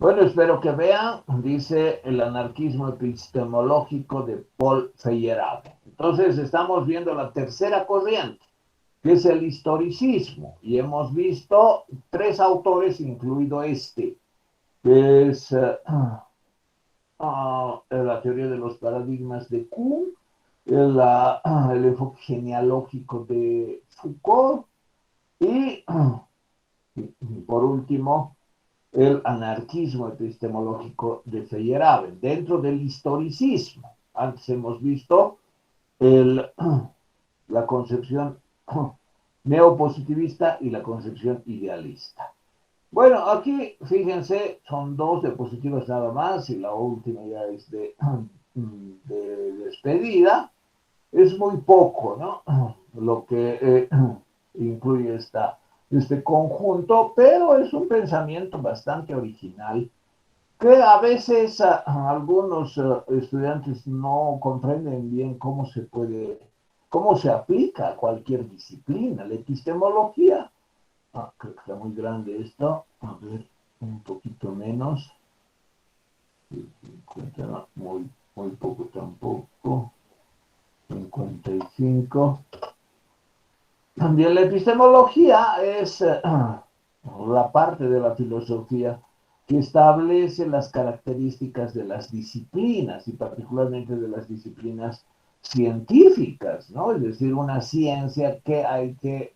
Bueno, espero que vean, dice el anarquismo epistemológico de Paul Feyerabend. Entonces, estamos viendo la tercera corriente, que es el historicismo, y hemos visto tres autores, incluido este, que es la teoría de los paradigmas de Kuhn, el enfoque genealógico de Foucault y, por último, el anarquismo epistemológico de Feyerabend, dentro del historicismo. Antes hemos visto el, la concepción neopositivista y la concepción idealista. Bueno, aquí fíjense, son dos diapositivas nada más y la última ya es de despedida. Es muy poco, ¿no? Lo que incluye este conjunto, pero es un pensamiento bastante original que a veces algunos estudiantes no comprenden bien cómo se aplica a cualquier disciplina. La epistemología, creo que está muy grande esto, a ver, un poquito menos, 50, no, muy poco tampoco, 55. También la epistemología es la parte de la filosofía que establece las características de las disciplinas y particularmente de las disciplinas científicas, ¿no? Es decir, una ciencia que hay que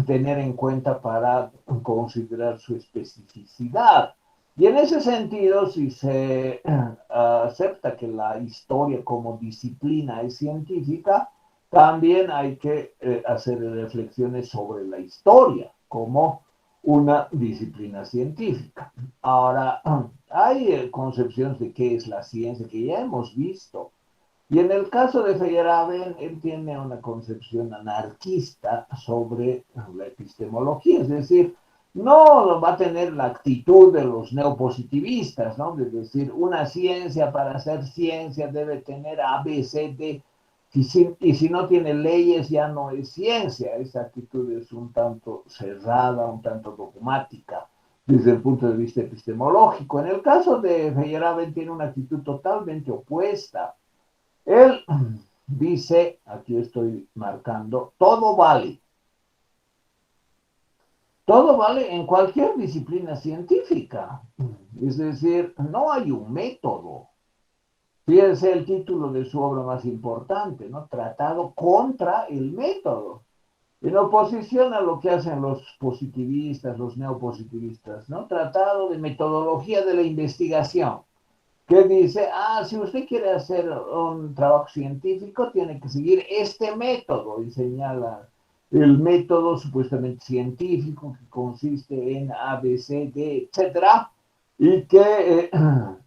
tener en cuenta para considerar su especificidad. Y en ese sentido, si se acepta que la historia como disciplina es científica, también hay que hacer reflexiones sobre la historia como una disciplina científica. Ahora, hay concepciones de qué es la ciencia que ya hemos visto. Y en el caso de Feyerabend, él tiene una concepción anarquista sobre la epistemología, es decir, no va a tener la actitud de los neopositivistas, ¿no? Es decir, una ciencia para ser ciencia debe tener A, B, C, D, y si no tiene leyes ya no es ciencia. Esa actitud es un tanto cerrada, un tanto dogmática desde el punto de vista epistemológico. En el caso de Feyerabend tiene una actitud totalmente opuesta. Él dice, aquí estoy marcando, todo vale en cualquier disciplina científica. Es decir, no hay un método. Fíjense el título de su obra más importante, ¿no? Tratado contra el método. En oposición a lo que hacen los positivistas, los neopositivistas, ¿no? Tratado de metodología de la investigación, que dice, si usted quiere hacer un trabajo científico, tiene que seguir este método, y señala el método supuestamente científico que consiste en A, B, C, D, etcétera, y que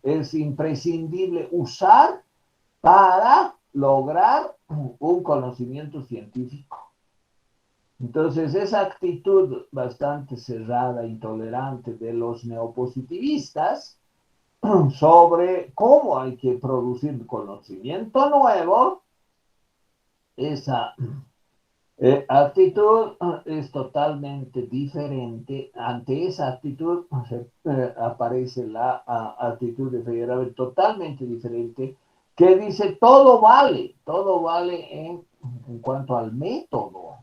es imprescindible usar para lograr un conocimiento científico. Entonces, esa actitud bastante cerrada, intolerante de los neopositivistas sobre cómo hay que producir conocimiento nuevo, esa actitud es totalmente diferente. Ante esa actitud aparece la actitud de Feyerabend totalmente diferente, que dice todo vale en cuanto al método,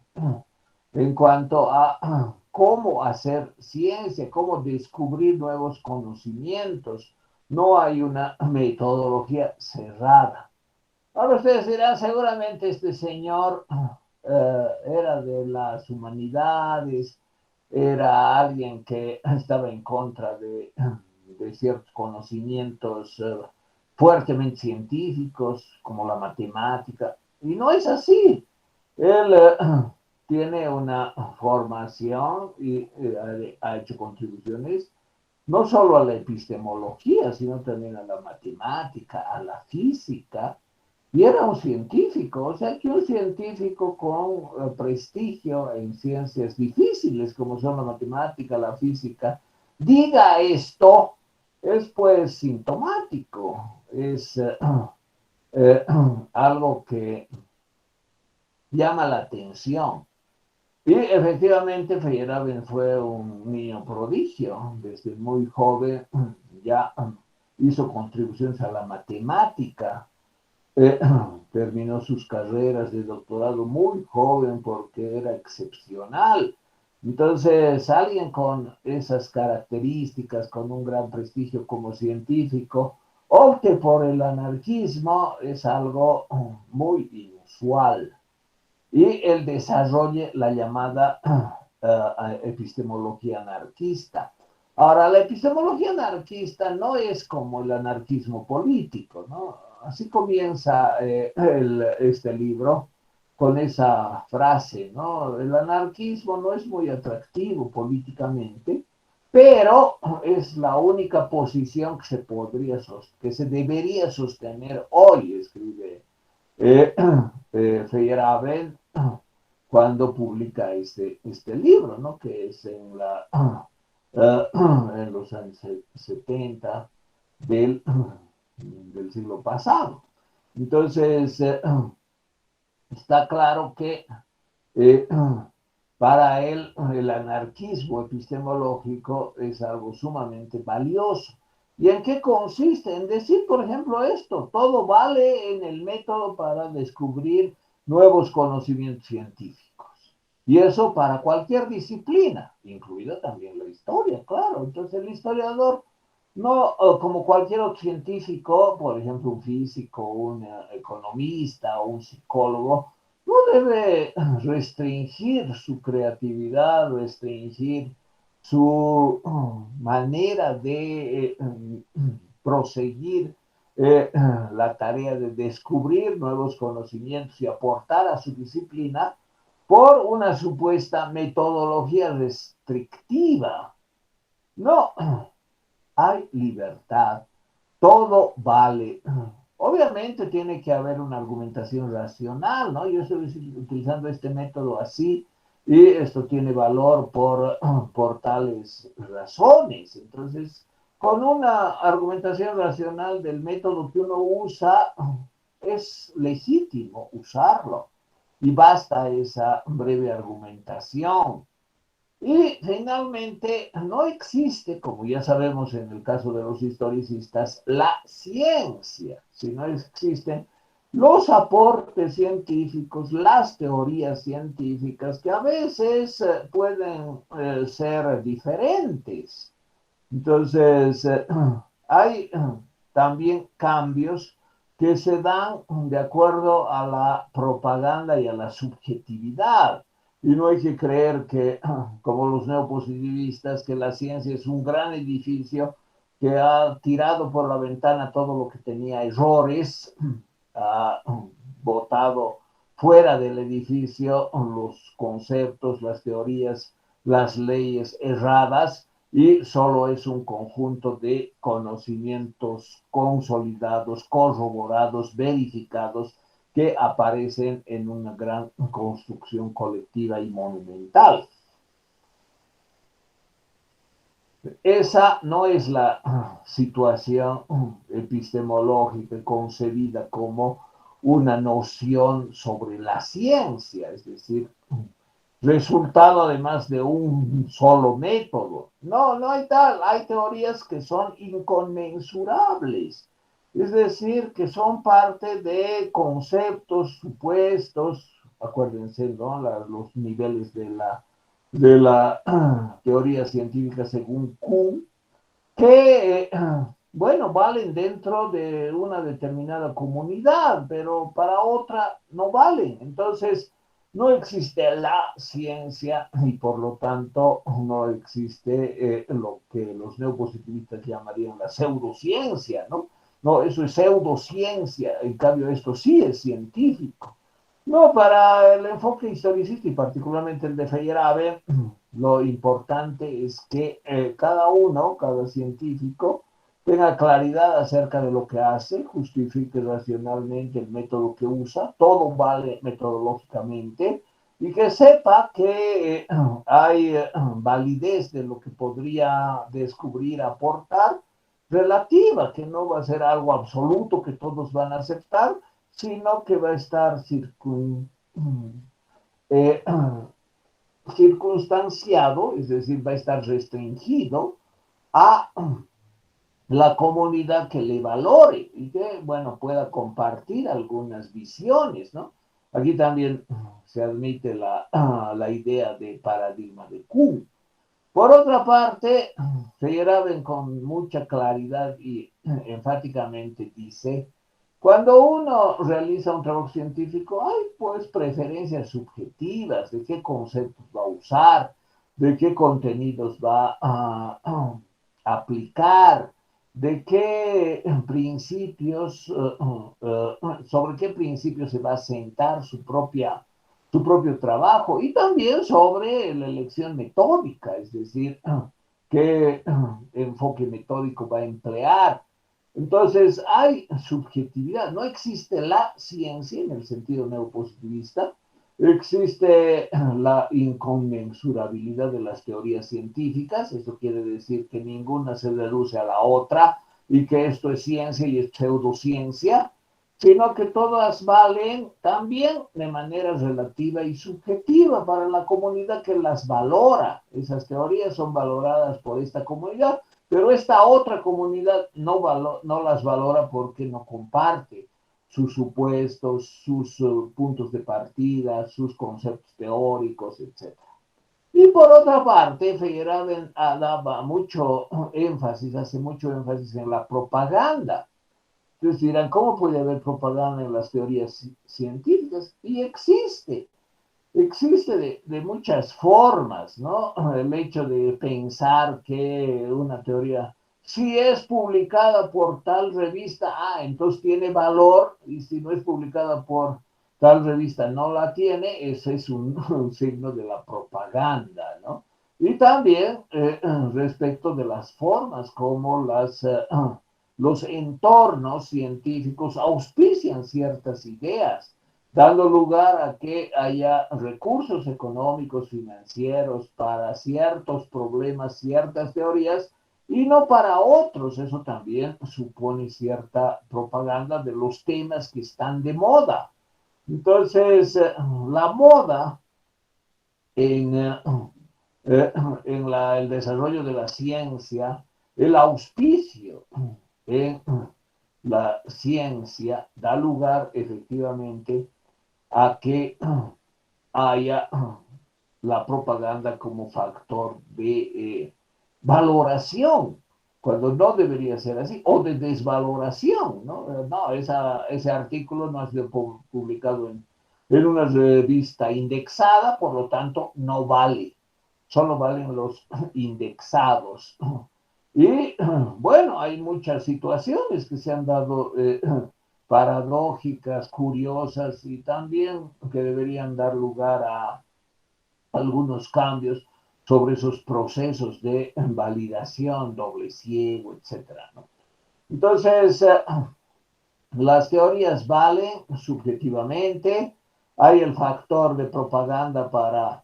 en cuanto a cómo hacer ciencia, cómo descubrir nuevos conocimientos. No hay una metodología cerrada. Ahora ustedes dirán, seguramente este señor era de las humanidades, era alguien que estaba en contra de ciertos conocimientos fuertemente científicos, como la matemática, y no es así. Él tiene una formación y ha hecho contribuciones no solo a la epistemología, sino también a la matemática, a la física, y era un científico, o sea que un científico con prestigio en ciencias difíciles como son la matemática, la física, diga esto, es pues sintomático, es algo que llama la atención. Y efectivamente Feyerabend fue un niño prodigio, desde muy joven ya hizo contribuciones a la matemática, eh, terminó sus carreras de doctorado muy joven porque era excepcional. Entonces, alguien con esas características, con un gran prestigio como científico, opte por el anarquismo es algo muy inusual. Y él desarrolle la llamada epistemología anarquista. Ahora, la epistemología anarquista no es como el anarquismo político, ¿no? Así comienza este libro con esa frase, ¿no? El anarquismo no es muy atractivo políticamente, pero es la única posición que que se debería sostener hoy, escribe eh, Feyerabend cuando publica este libro, ¿no? Que es en los años 70 del, del siglo pasado. Entonces, está claro que eh, para él el anarquismo epistemológico es algo sumamente valioso. ¿Y en qué consiste? En decir, por ejemplo, esto, todo vale en el método para descubrir nuevos conocimientos científicos. Y eso para cualquier disciplina, incluida también la historia, claro. Entonces el historiador, no como cualquier otro científico, por ejemplo, un físico, un economista o un psicólogo, no debe restringir su creatividad, restringir su manera de proseguir la tarea de descubrir nuevos conocimientos y aportar a su disciplina por una supuesta metodología restrictiva. No, hay libertad, todo vale. Obviamente tiene que haber una argumentación racional, ¿no? Yo estoy utilizando este método así y esto tiene valor por tales razones. Entonces, con una argumentación racional del método que uno usa, es legítimo usarlo y basta esa breve argumentación. Y finalmente, no existe, como ya sabemos en el caso de los historicistas, la ciencia, sino existen los aportes científicos, las teorías científicas, que a veces pueden ser diferentes. Entonces, hay también cambios que se dan de acuerdo a la propaganda y a la subjetividad. Y no hay que creer que, como los neopositivistas, que la ciencia es un gran edificio que ha tirado por la ventana todo lo que tenía errores, ha botado fuera del edificio los conceptos, las teorías, las leyes erradas y solo es un conjunto de conocimientos consolidados, corroborados, verificados, que aparecen en una gran construcción colectiva y monumental. Esa no es la situación epistemológica concebida como una noción sobre la ciencia, es decir, resultado además de un solo método. No, no hay tal, hay teorías que son inconmensurables, es decir, que son parte de conceptos, supuestos, acuérdense, ¿no? Los niveles de la teoría científica según Kuhn, que, bueno, valen dentro de una determinada comunidad, pero para otra no valen. Entonces, no existe la ciencia y por lo tanto no existe lo que los neopositivistas llamarían la pseudociencia, ¿no? No, eso es pseudociencia, en cambio esto sí es científico. No, para el enfoque historicista y particularmente el de Feyerabend, lo importante es que cada uno, cada científico, tenga claridad acerca de lo que hace, justifique racionalmente el método que usa, todo vale metodológicamente, y que sepa que hay validez de lo que podría descubrir, aportar, relativa, que no va a ser algo absoluto que todos van a aceptar, sino que va a estar eh, circunstanciado, es decir, va a estar restringido a la comunidad que le valore y que, bueno, pueda compartir algunas visiones, ¿no? Aquí también se admite la idea de paradigma de Kuhn. Por otra parte, Feyerabend con mucha claridad y enfáticamente dice, cuando uno realiza un trabajo científico, hay pues preferencias subjetivas de qué conceptos va a usar, de qué contenidos va a aplicar, de qué principios, sobre qué principios se va a sentar su propio trabajo y también sobre la elección metódica, es decir, qué enfoque metódico va a emplear. Entonces, hay subjetividad, no existe la ciencia en el sentido neopositivista, existe la inconmensurabilidad de las teorías científicas, eso quiere decir que ninguna se reduce a la otra y que esto es ciencia y es pseudociencia, sino que todas valen también de manera relativa y subjetiva para la comunidad que las valora. Esas teorías son valoradas por esta comunidad, pero esta otra comunidad no las valora porque no comparte sus supuestos, sus puntos de partida, sus conceptos teóricos, etc. Y por otra parte, Feyerabend daba mucho énfasis, hace mucho énfasis en la propaganda. Entonces dirán, ¿cómo puede haber propaganda en las teorías científicas? Y existe de muchas formas, ¿no? El hecho de pensar que una teoría, si es publicada por tal revista, entonces tiene valor, y si no es publicada por tal revista no la tiene, ese es un signo de la propaganda, ¿no? Y también respecto de las formas como los entornos científicos auspician ciertas ideas, dando lugar a que haya recursos económicos, financieros para ciertos problemas, ciertas teorías, y no para otros. Eso también supone cierta propaganda de los temas que están de moda. Entonces, la moda en, el desarrollo de la ciencia, el auspicio en la ciencia da lugar efectivamente a que haya la propaganda como factor de valoración, cuando no debería ser así, o de desvaloración, ¿no? No, ese artículo no ha sido publicado en una revista indexada, por lo tanto no vale, solo valen los indexados. Y bueno, hay muchas situaciones que se han dado paradójicas, curiosas y también que deberían dar lugar a algunos cambios sobre esos procesos de validación, doble ciego, etcétera, ¿no? Entonces, las teorías valen subjetivamente, hay el factor de propaganda para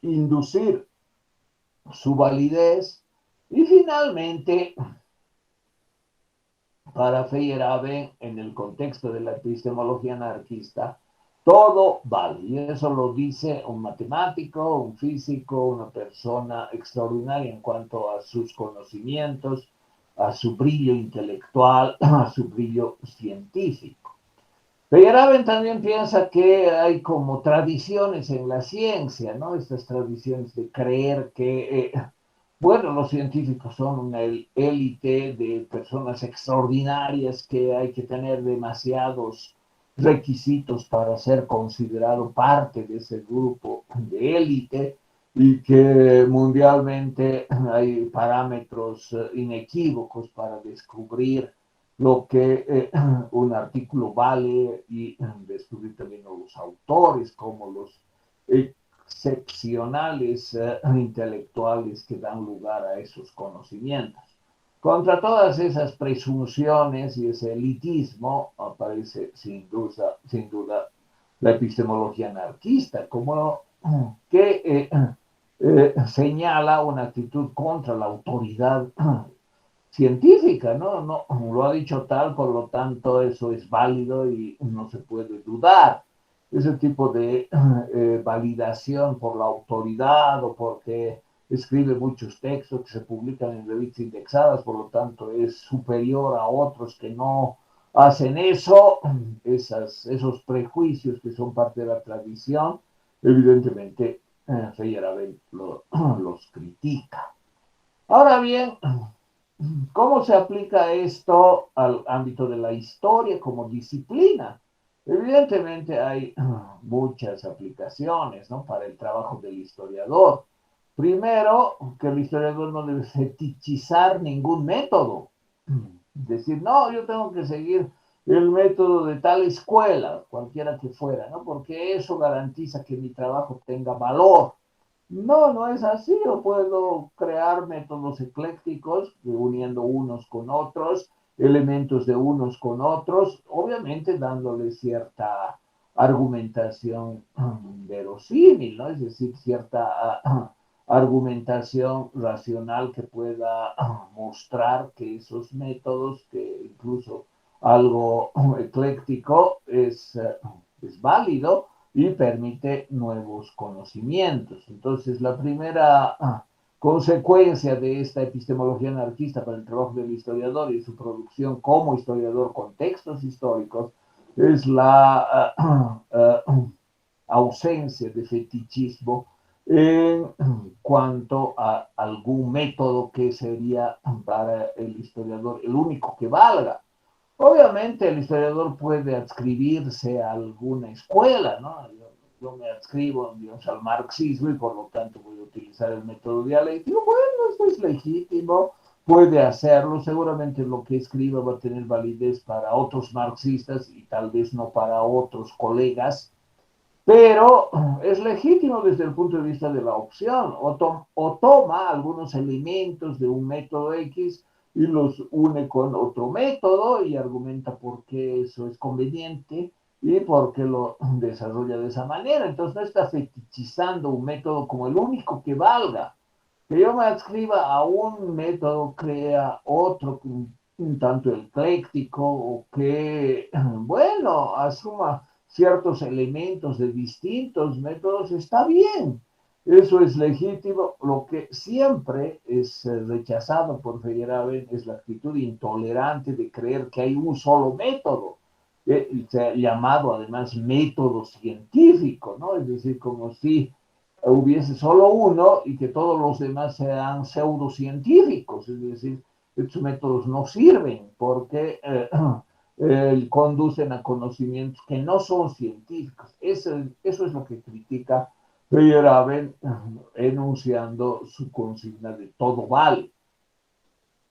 inducir su validez y finalmente para Feyerabend, en el contexto de la epistemología anarquista, todo vale. Y eso lo dice un matemático, un físico, una persona extraordinaria en cuanto a sus conocimientos, a su brillo intelectual, a su brillo científico. Feyerabend también piensa que hay como tradiciones en la ciencia, ¿no? Estas tradiciones de creer que bueno, los científicos son una élite de personas extraordinarias que hay que tener demasiados requisitos para ser considerado parte de ese grupo de élite y que mundialmente hay parámetros inequívocos para descubrir lo que un artículo vale y descubrir también los autores como los excepcionales intelectuales que dan lugar a esos conocimientos. Contra todas esas presunciones y ese elitismo aparece sin duda la epistemología anarquista, como que señala una actitud contra la autoridad científica, ¿no? No, lo ha dicho tal, por lo tanto eso es válido y no se puede dudar. ese tipo de validación por la autoridad o porque escribe muchos textos que se publican en revistas indexadas, por lo tanto es superior a otros que no hacen eso, esos prejuicios que son parte de la tradición, evidentemente Feyerabend los critica. Ahora bien, ¿cómo se aplica esto al ámbito de la historia como disciplina? Evidentemente hay muchas aplicaciones, ¿no?, para el trabajo del historiador. Primero, que el historiador no debe fetichizar ningún método. Decir, no, yo tengo que seguir el método de tal escuela, cualquiera que fuera, ¿no? Porque eso garantiza que mi trabajo tenga valor. No, no es así. Yo puedo crear métodos eclécticos, uniendo unos con otros, elementos de unos con otros, obviamente dándole cierta argumentación verosímil, ¿no? Es decir, cierta argumentación racional que pueda mostrar que esos métodos, que incluso algo ecléctico es válido y permite nuevos conocimientos. Entonces, la primera consecuencia de esta epistemología anarquista para el trabajo del historiador y su producción como historiador con textos históricos es la ausencia de fetichismo en cuanto a algún método que sería para el historiador el único que valga. Obviamente el historiador puede adscribirse a alguna escuela, ¿no? Yo me adscribo, digamos, al marxismo y por lo tanto voy a utilizar el método dialéctico. Bueno, esto es legítimo, puede hacerlo. Seguramente lo que escriba va a tener validez para otros marxistas y tal vez no para otros colegas, pero es legítimo desde el punto de vista de la opción, o toma algunos elementos de un método X y los une con otro método y argumenta por qué eso es conveniente y por qué lo desarrolla de esa manera. Entonces no está fetichizando un método como el único que valga. Que yo me adscriba a un método crea otro un tanto ecléctico o que, bueno, asuma ciertos elementos de distintos métodos, está bien. Eso es legítimo. Lo que siempre es rechazado por Feyerabend es la actitud intolerante de creer que hay un solo método, llamado además método científico, ¿no? Es decir, como si hubiese solo uno y que todos los demás sean pseudocientíficos, es decir, estos métodos no sirven porque conducen a conocimientos que no son científicos. Eso es lo que critica Feyerabend enunciando su consigna de todo vale.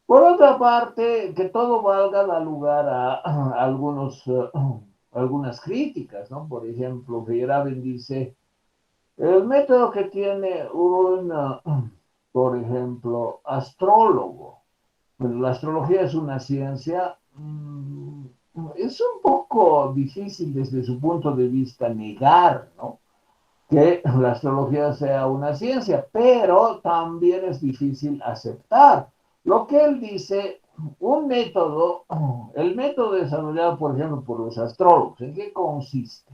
Por otra parte, que todo valga da lugar a algunas críticas, ¿no? Por ejemplo, Feyerabend dice, el método que tiene por ejemplo, astrólogo. Bueno, la astrología es una ciencia, es un poco difícil desde su punto de vista negar, ¿no?, que la astrología sea una ciencia, pero también es difícil aceptar. Lo que él dice, un método, el método desarrollado, por ejemplo, por los astrólogos, ¿en qué consiste?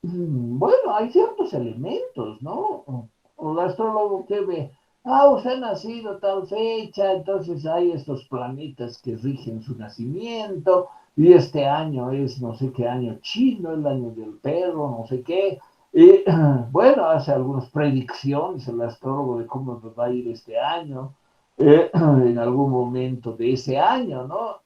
Bueno, hay ciertos elementos, ¿no? El astrólogo que ve, usted ha nacido tal fecha, entonces hay estos planetas que rigen su nacimiento, y este año es no sé qué año chino, el año del perro, no sé qué. Y bueno, hace algunas predicciones el astrólogo de cómo nos va a ir este año, en algún momento de ese año, ¿no?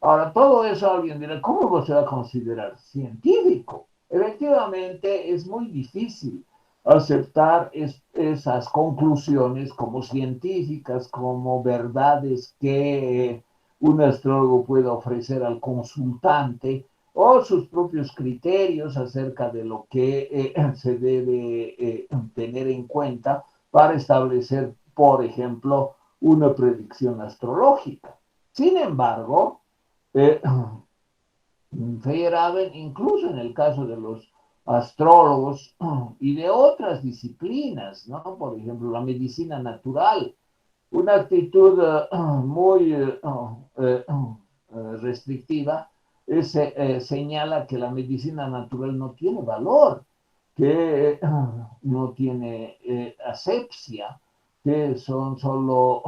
Ahora, todo eso alguien dirá, ¿cómo se va a considerar científico? Efectivamente, es muy difícil aceptar esas conclusiones como científicas, como verdades que un astrólogo puede ofrecer al consultante o sus propios criterios acerca de lo que se debe tener en cuenta para establecer, por ejemplo, una predicción astrológica. Sin embargo, eh, Feyerabend, incluso en el caso de los astrólogos y de otras disciplinas, ¿no? Por ejemplo, la medicina natural, una actitud muy restrictiva, señala que la medicina natural no tiene valor, que no tiene asepsia, que son solo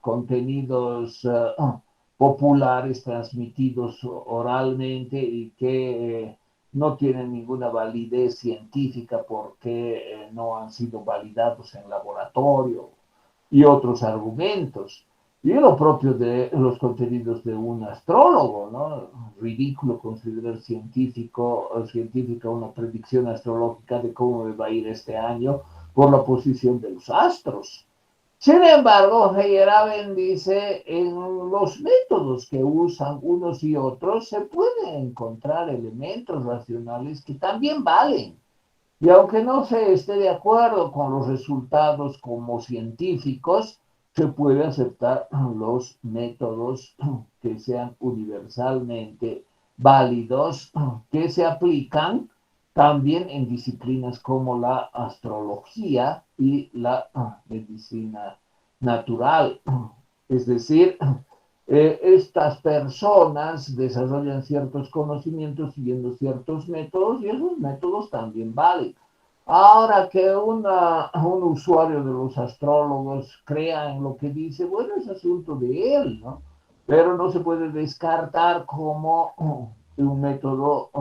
contenidos populares transmitidos oralmente y que no tienen ninguna validez científica porque no han sido validados en laboratorio y otros argumentos. Y lo propio de los contenidos de un astrólogo, ¿no? Ridículo considerar científica una predicción astrológica de cómo me va a ir este año por la posición de los astros. Sin embargo, Feyerabend dice, en los métodos que usan unos y otros se pueden encontrar elementos racionales que también valen. Y aunque no se esté de acuerdo con los resultados como científicos, se puede aceptar los métodos que sean universalmente válidos, que se aplican también en disciplinas como la astrología y la medicina natural. Es decir, estas personas desarrollan ciertos conocimientos siguiendo ciertos métodos y esos métodos también valen. Ahora que un usuario de los astrólogos crea en lo que dice, bueno, es asunto de él, ¿no? Pero no se puede descartar como un método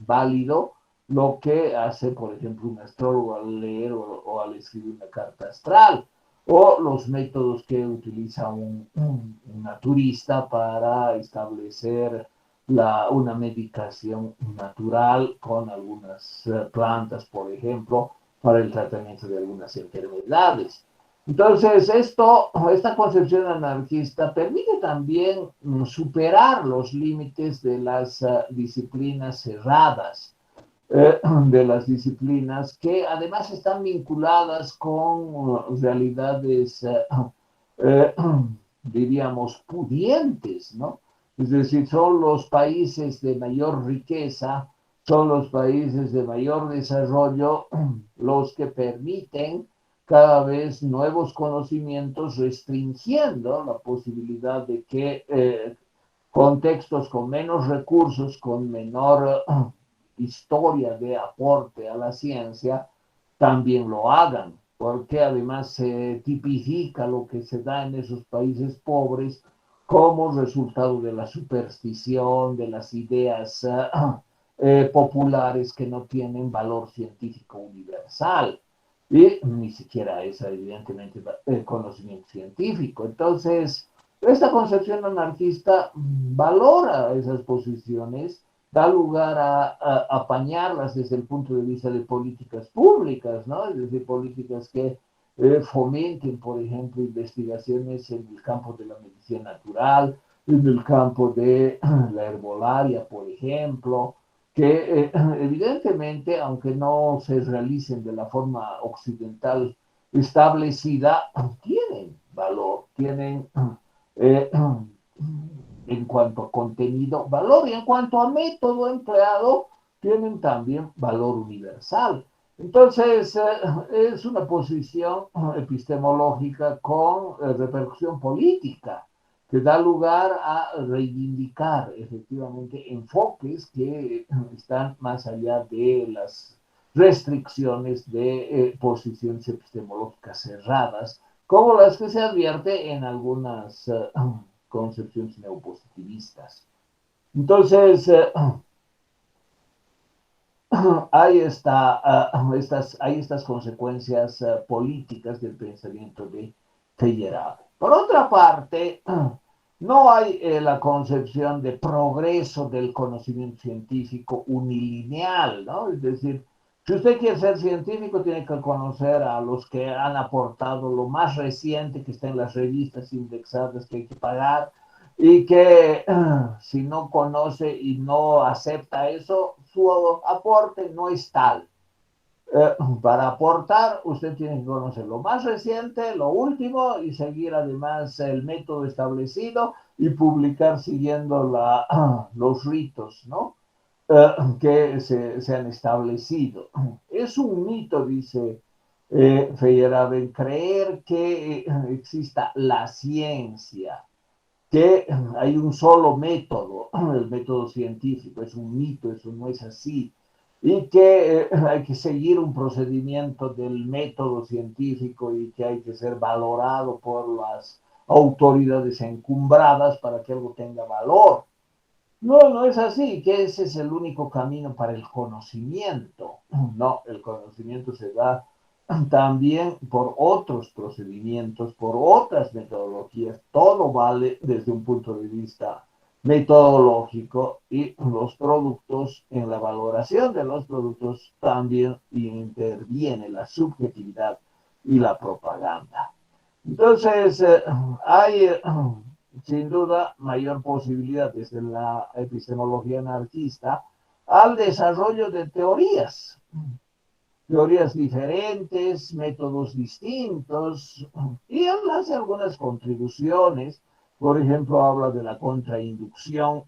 válido lo que hace, por ejemplo, un astrólogo al leer o al escribir una carta astral o los métodos que utiliza un naturista para establecer una medicación natural con algunas plantas, por ejemplo, para el tratamiento de algunas enfermedades. Entonces, esta concepción anarquista permite también superar los límites de las disciplinas cerradas, de las disciplinas que además están vinculadas con realidades, eh, diríamos, pudientes, ¿no? Es decir, son los países de mayor riqueza, son los países de mayor desarrollo los que permiten cada vez nuevos conocimientos, restringiendo la posibilidad de que contextos con menos recursos, con menor historia de aporte a la ciencia, también lo hagan, porque además se tipifica lo que se da en esos países pobres como resultado de la superstición, de las ideas populares que no tienen valor científico universal. Y ni siquiera es evidentemente conocimiento científico. Entonces, esta concepción anarquista valora esas posiciones, da lugar a apañarlas desde el punto de vista de políticas públicas, ¿no? Es decir, políticas que fomenten, por ejemplo, investigaciones en el campo de la medicina natural, en el campo de la herbolaria, por ejemplo, que evidentemente, aunque no se realicen de la forma occidental establecida, tienen valor, tienen eh, en cuanto a contenido, valor y en cuanto a método empleado, tienen también valor universal. Entonces, es una posición epistemológica con repercusión política que da lugar a reivindicar efectivamente enfoques que están más allá de las restricciones de posiciones epistemológicas cerradas, como las que se advierte en algunas concepciones neopositivistas. Entonces, hay estas consecuencias políticas del pensamiento de Feyerabend. Por otra parte, no hay la concepción de progreso del conocimiento científico unilineal, ¿no? Es decir, si usted quiere ser científico, tiene que conocer a los que han aportado lo más reciente que está en las revistas indexadas que hay que pagar, y que si no conoce y no acepta eso, su aporte no es tal. Para aportar, usted tiene que conocer lo más reciente, lo último y seguir además el método establecido y publicar siguiendo los ritos, ¿no? Que se han establecido. Es un mito, dice Feyerabend, creer que exista la ciencia que hay un solo método, el método científico, es un mito, eso no es así, y que hay que seguir un procedimiento del método científico y que hay que ser valorado por las autoridades encumbradas para que algo tenga valor. No, no es así, que ese es el único camino para el conocimiento. No, el conocimiento se da también por otros procedimientos, por otras metodologías. Todo vale desde un punto de vista metodológico y los productos, en la valoración de los productos también interviene la subjetividad y la propaganda. Entonces, hay sin duda mayor posibilidad desde la epistemología anarquista al desarrollo de teorías diferentes, métodos distintos, y él hace algunas contribuciones. Por ejemplo, habla de la contrainducción,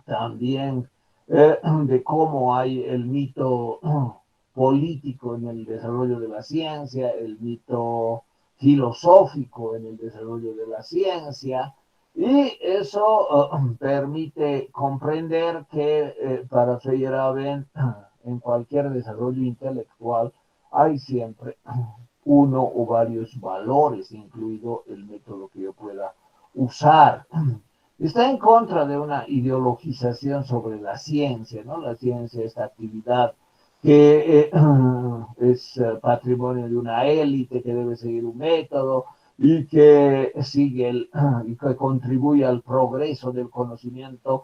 también de cómo hay el mito político en el desarrollo de la ciencia, el mito filosófico en el desarrollo de la ciencia, y eso permite comprender que para Feyerabend, en cualquier desarrollo intelectual, hay siempre uno o varios valores, incluido el método que yo pueda usar. Está en contra de una ideologización sobre la ciencia, ¿no? La ciencia, esta actividad que es patrimonio de una élite que debe seguir un método y que y que contribuye al progreso del conocimiento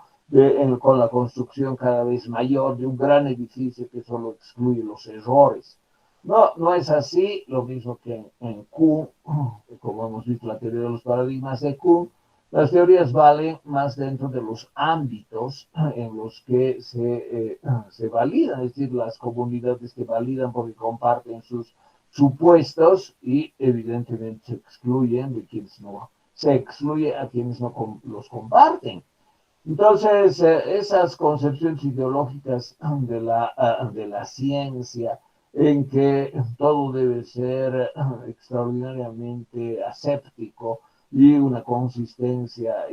con la construcción cada vez mayor de un gran edificio que solo excluye los errores. No, no es así, lo mismo que en Kuhn, como hemos visto la teoría de los paradigmas de Kuhn, las teorías valen más dentro de los ámbitos en los que se validan, es decir, las comunidades que validan porque comparten sus supuestos y evidentemente se excluye a quienes no los comparten. Entonces, esas concepciones ideológicas de la ciencia, en que todo debe ser extraordinariamente aséptico y una consistencia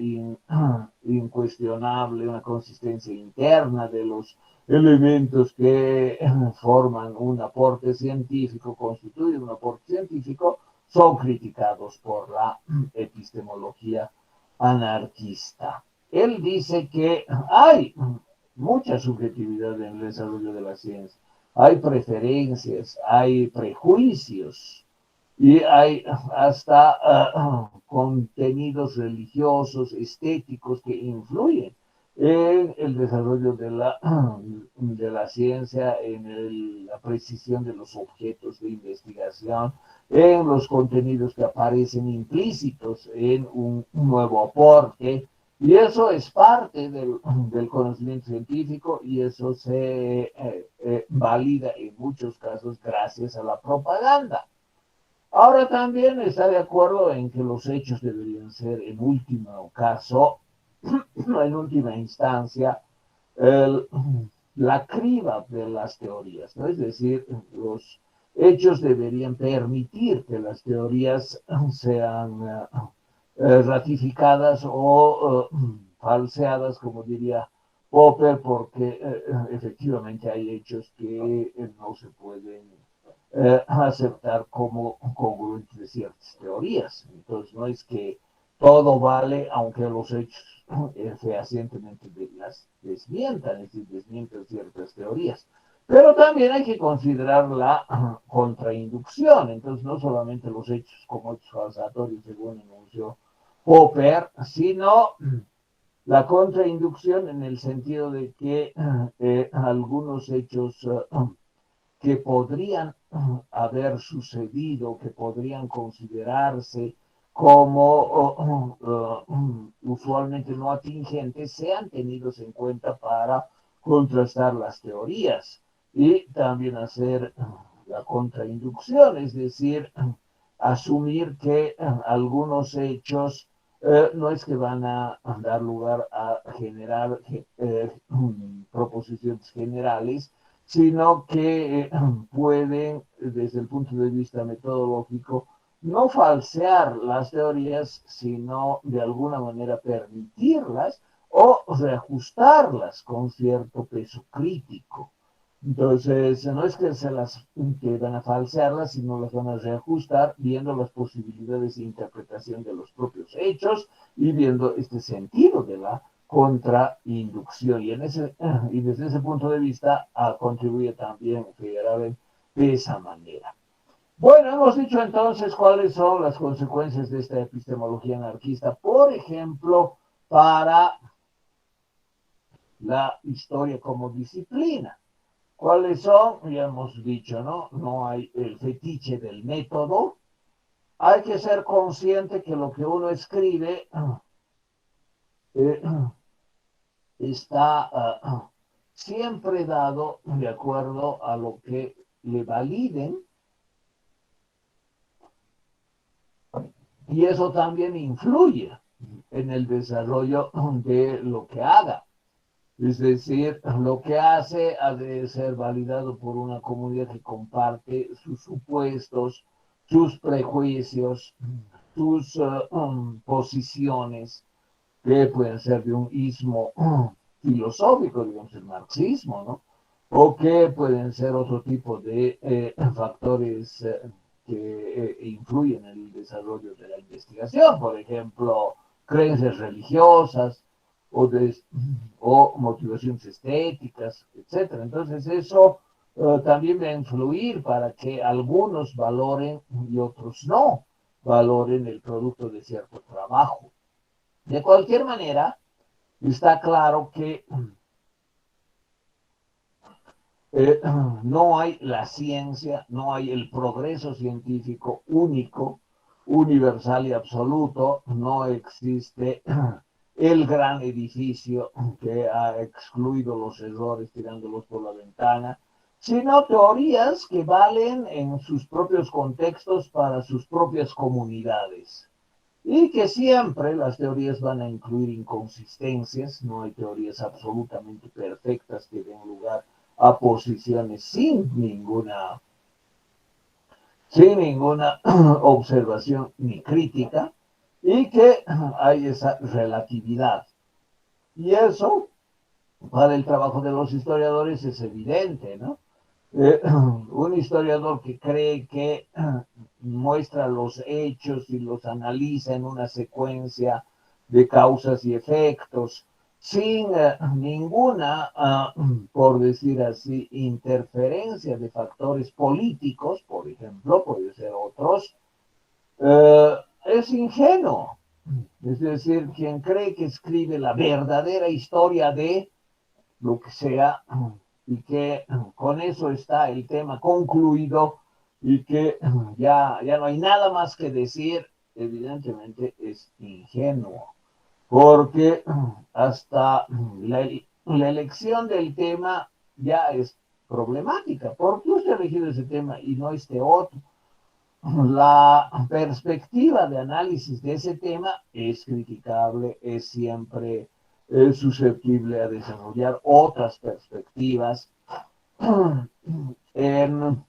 incuestionable, una consistencia interna de los elementos que forman un aporte científico, constituyen un aporte científico, son criticados por la epistemología anarquista. Él dice que hay mucha subjetividad en el desarrollo de la ciencia, hay preferencias, hay prejuicios y hay hasta contenidos religiosos, estéticos que influyen en el desarrollo de la ciencia, en la precisión de los objetos de investigación, en los contenidos que aparecen implícitos en un nuevo aporte. Y eso es parte del conocimiento científico y eso se valida en muchos casos gracias a la propaganda. Ahora también está de acuerdo en que los hechos deberían ser, en último caso, en última instancia, el, la criba de las teorías, ¿no? Es decir, los hechos deberían permitir que las teorías sean ratificadas o falseadas, como diría Popper, porque efectivamente hay hechos que no se pueden aceptar como congruentes de ciertas teorías. Entonces, no es que todo vale, aunque los hechos fehacientemente las desmientan, es decir, desmientan ciertas teorías. Pero también hay que considerar la contrainducción. Entonces, no solamente los hechos como hechos falsatorios, según anunció Popper, sino la contrainducción en el sentido de que algunos hechos que podrían haber sucedido, que podrían considerarse como usualmente no atingentes, sean tenidos en cuenta para contrastar las teorías y también hacer la contrainducción, es decir, asumir que algunos hechos no es que van a dar lugar a generar proposiciones generales, sino que pueden, desde el punto de vista metodológico, no falsear las teorías, sino de alguna manera permitirlas o reajustarlas con cierto peso crítico. Entonces, no es que que van a falsearlas, sino las van a reajustar viendo las posibilidades de interpretación de los propios hechos y viendo este sentido de la contrainducción. Y desde ese punto de vista contribuye también Feyerabend de esa manera. Bueno, hemos dicho entonces cuáles son las consecuencias de esta epistemología anarquista, por ejemplo, para la historia como disciplina. ¿Cuáles son? Ya hemos dicho, ¿no? No hay el fetiche del método. Hay que ser consciente que lo que uno escribe eh, está siempre dado de acuerdo a lo que le validen, y eso también influye en el desarrollo de lo que haga. Es decir, lo que hace ha de ser validado por una comunidad que comparte sus supuestos, sus prejuicios, sus posiciones, que pueden ser de un ismo filosófico, digamos el marxismo, ¿no? O que pueden ser otro tipo de factores que influyen en el desarrollo de la investigación, por ejemplo, creencias religiosas o, o motivaciones estéticas, etcétera. Entonces eso también va a influir para que algunos valoren y otros no valoren el producto de cierto trabajo. De cualquier manera, está claro que no hay la ciencia, no hay el progreso científico único, universal y absoluto, no existe el gran edificio que ha excluido los errores tirándolos por la ventana, sino teorías que valen en sus propios contextos para sus propias comunidades. Y que siempre las teorías van a incluir inconsistencias, no hay teorías absolutamente perfectas que den lugar a posiciones sin ninguna observación ni crítica, y que hay esa relatividad. Y eso, para el trabajo de los historiadores, es evidente, ¿no? Un historiador que cree que muestra los hechos y los analiza en una secuencia de causas y efectos, sin ninguna, por decir así, interferencia de factores políticos, por ejemplo, puede ser otros, es ingenuo. Es decir, quien cree que escribe la verdadera historia de lo que sea, y que con eso está el tema concluido y que ya no hay nada más que decir, evidentemente es ingenuo, porque hasta la elección del tema ya es problemática. ¿Por qué usted ha elegido ese tema y no este otro? La perspectiva de análisis de ese tema es criticable, es siempre susceptible a desarrollar otras perspectivas. En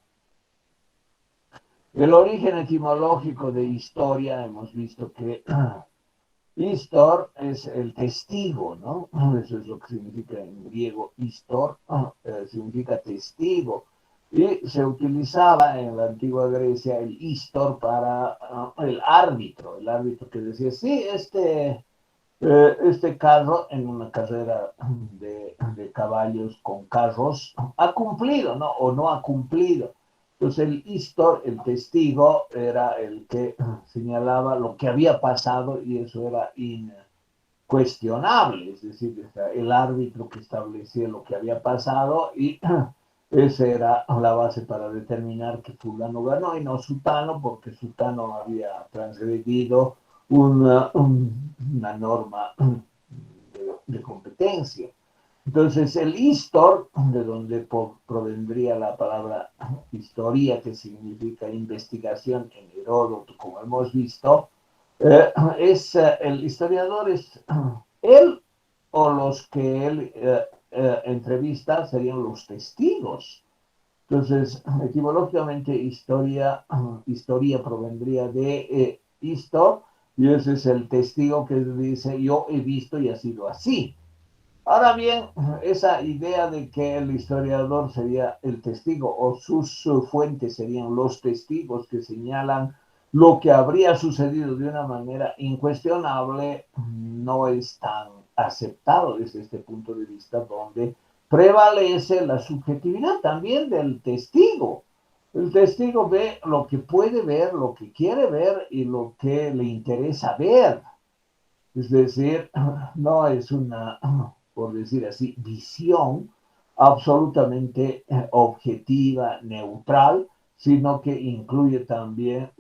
el origen etimológico de historia hemos visto que histor es el testigo, ¿no? Eso es lo que significa en griego histor, significa testigo. Y se utilizaba en la antigua Grecia el histor para el árbitro que decía, sí, este carro en una carrera de caballos con carros ha cumplido, ¿no? O no ha cumplido. Entonces el histor, el testigo, era el que señalaba lo que había pasado y eso era incuestionable, es decir, el árbitro que establecía lo que había pasado y esa era la base para determinar que fulano ganó y no sutano, porque sutano había transgredido una norma de competencia. Entonces, el histor, de donde provendría la palabra historia, que significa investigación en Heródoto, como hemos visto, el historiador es él o los que él entrevista serían los testigos. Entonces, etimológicamente, historia provendría de histor, y ese es el testigo que dice, yo he visto y ha sido así. Ahora bien, esa idea de que el historiador sería el testigo o sus fuentes serían los testigos que señalan lo que habría sucedido de una manera incuestionable, no es tan aceptado desde este punto de vista, donde prevalece la subjetividad también del testigo. El testigo ve lo que puede ver, lo que quiere ver y lo que le interesa ver. Es decir, no es una, por decir así, visión absolutamente objetiva, neutral, sino que incluye también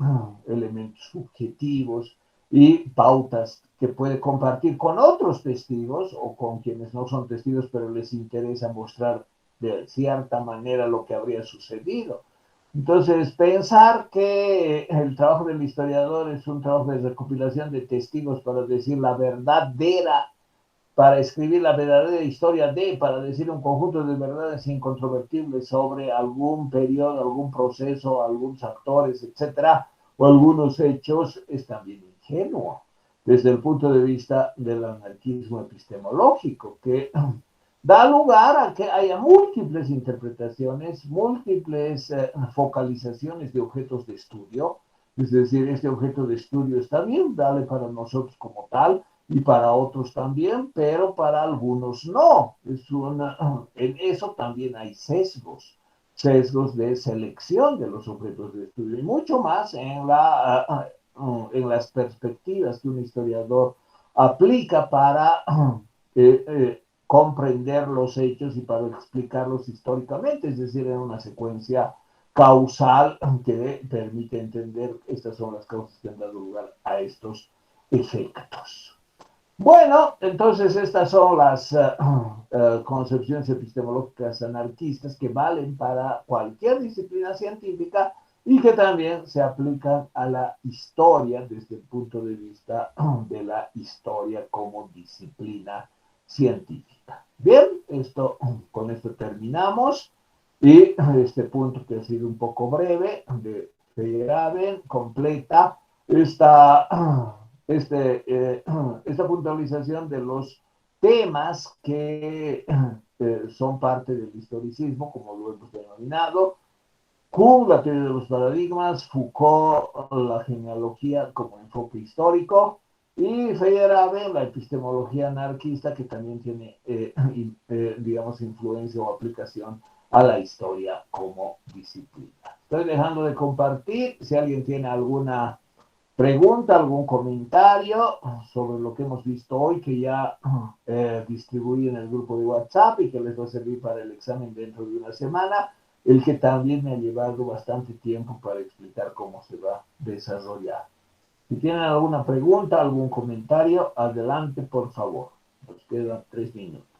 elementos subjetivos y pautas que puede compartir con otros testigos o con quienes no son testigos, pero les interesa mostrar de cierta manera lo que habría sucedido. Entonces, pensar que el trabajo del historiador es un trabajo de recopilación de testigos para decir la verdadera, para escribir la verdadera historia de, para decir un conjunto de verdades incontrovertibles sobre algún periodo, algún proceso, algunos actores, etcétera, o algunos hechos, es también ingenuo desde el punto de vista del anarquismo epistemológico, que da lugar a que haya múltiples interpretaciones, múltiples focalizaciones de objetos de estudio. Es decir, este objeto de estudio está bien, vale para nosotros como tal y para otros también, pero para algunos no. En eso también hay sesgos, sesgos de selección de los objetos de estudio y mucho más en las perspectivas que un historiador aplica para comprender los hechos y para explicarlos históricamente, es decir, en una secuencia causal que permite entender estas son las causas que han dado lugar a estos efectos. Bueno, entonces estas son las concepciones epistemológicas anarquistas que valen para cualquier disciplina científica y que también se aplican a la historia desde el punto de vista de la historia como disciplina científica. Bien, con esto terminamos y este punto que ha sido un poco breve de Feyerabend completa esta puntualización de los temas que son parte del historicismo, como lo hemos denominado, Kuhn, la teoría de los paradigmas, Foucault, la genealogía como enfoque histórico, y Feyerabend, la epistemología anarquista, que también tiene, digamos, influencia o aplicación a la historia como disciplina. Estoy dejando de compartir. Si alguien tiene alguna pregunta, algún comentario sobre lo que hemos visto hoy, que ya distribuí en el grupo de WhatsApp y que les va a servir para el examen dentro de una semana, el que también me ha llevado bastante tiempo para explicar cómo se va a desarrollar. Si tienen alguna pregunta, algún comentario, adelante, por favor. Nos quedan 3 minutos.